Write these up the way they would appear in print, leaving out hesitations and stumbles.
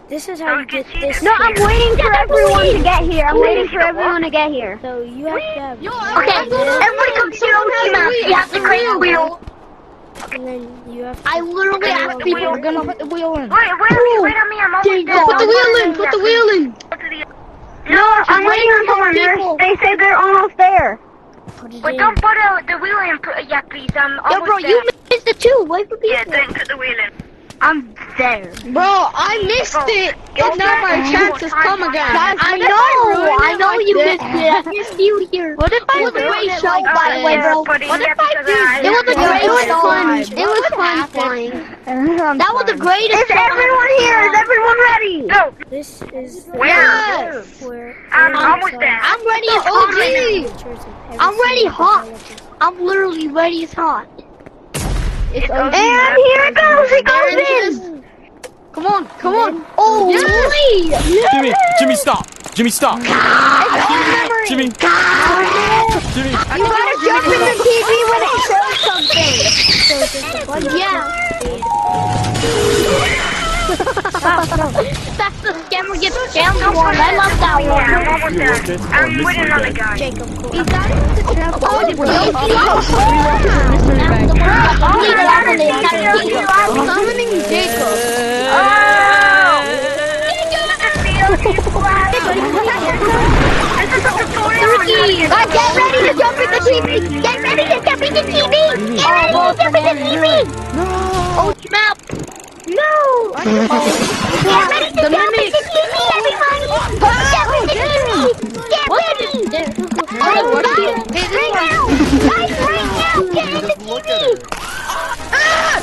This is how you get this. No, I'm waiting for everyone to get here. I'm waiting for everyone to get here. So you have to have. Okay, everybody come to the map. You have to create a wheel. And then you have to. I literally asked people. We're gonna put the wheel in. Wait on me, I'm almost there. Put the wheel in, put the wheel in. No, I'm waiting for them. They say they're almost there. But don't put the wheel in yet, please. I'm almost Yo, bro, there. you missed it too. Wait for people. Yeah, don't put the wheel in. I'm there. Bro, I missed it. And now my chances come again. I know you missed it. I missed you here. What if I was a great show, by the way, bro? What if I did? It was a great fun. It was fun flying. That was the greatest. Is everyone here? Is everyone ready? No. This is. Where? I'm almost there. I'm ready as hot. I'm ready hot. I'm literally ready as hot. And here it goes. It goes in. Come on, come on. Oh, Jimmy, stop. Jimmy, stop. Jimmy. Jimmy. You gotta jump in the TV when it shows something. Yeah. That's the scammer gets scammed one. I love that one. I'm almost there. I'm with another guy. Jacob. He got into the Summoning Jacob. Guys, get ready to jump in the TV! Get ready to jump in the TV! Get ready to jump in the TV! Oh, snap! No! Get ready to jump in the TV, everybody! Jump in the TV! Get ready! Guys, right now! Guys, right now! Get in the TV! Get in the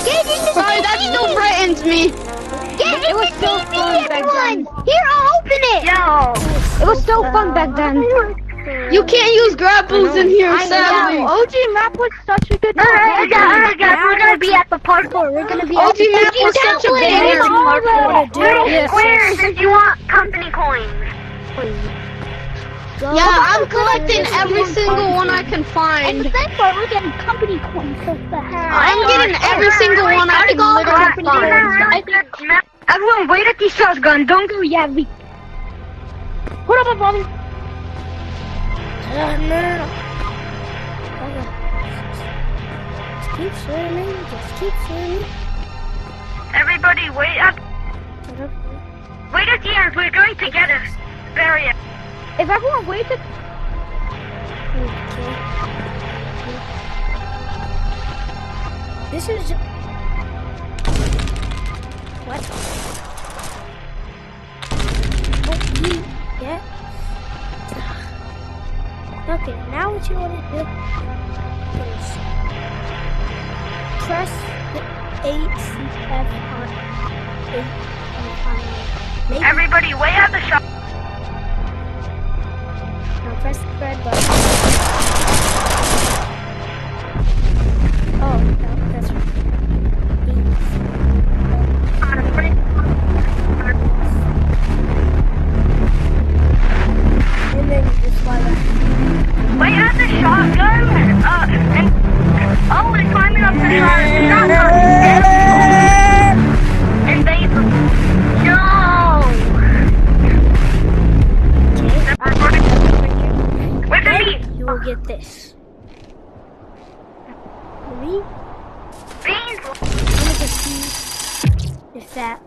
TV! Sorry, that still frightens me. Get in the TV, everyone! Here, I'll open it! Yo! It was so fun back then. You can't use grapples in here, sadly. OG map was such a good We're gonna be at the parkour. We're gonna be at OG map was such a banger. Little squares if you want company coins. Yeah, I'm collecting every single one I can And find. the best part, we're getting company coins. I'm getting every single one I can literally find. Everyone wait at the shotgun. Don't go yet. What up, my brother? No. Okay. Just keep swimming. Just keep swimming. Everybody wait up. Wait at the end. We're going to get us. Very. If everyone waits at... Okay. This is. What? Yeah. Okay, now what you want to do is press the 8CF on 8 maybe. Everybody wait at the shop. Now press the red button. Oh, no, that's right. And then you just fly back. Wait at the shotgun. And we're climbing up the shotgun. And they. No. Wait for me. You will get this. Me? Beans. I'm gonna just see if that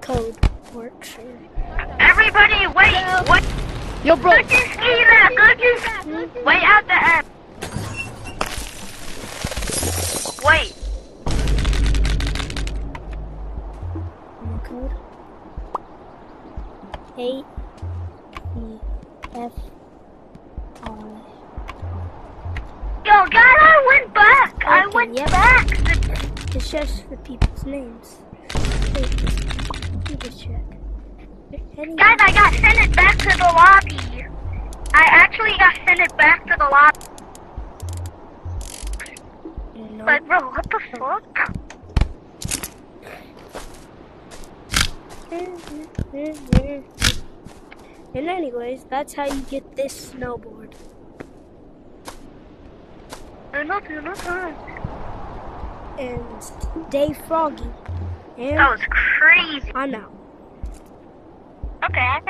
code works. Everybody, wait. What? Yo, bro. Go to ski that. Wait at the end. Wait. Code 8CF. Yo, God, I went back. I Okay, went yep. back. It's just the people's names. Wait, let me just check. Guys, I got sent it back to the lobby. I actually got sent it back to the lobby. No. But bro, what the fuck? And anyways, that's how you get this snowboard. No. And Dave Froggy And That was crazy. I'm out. Okay, I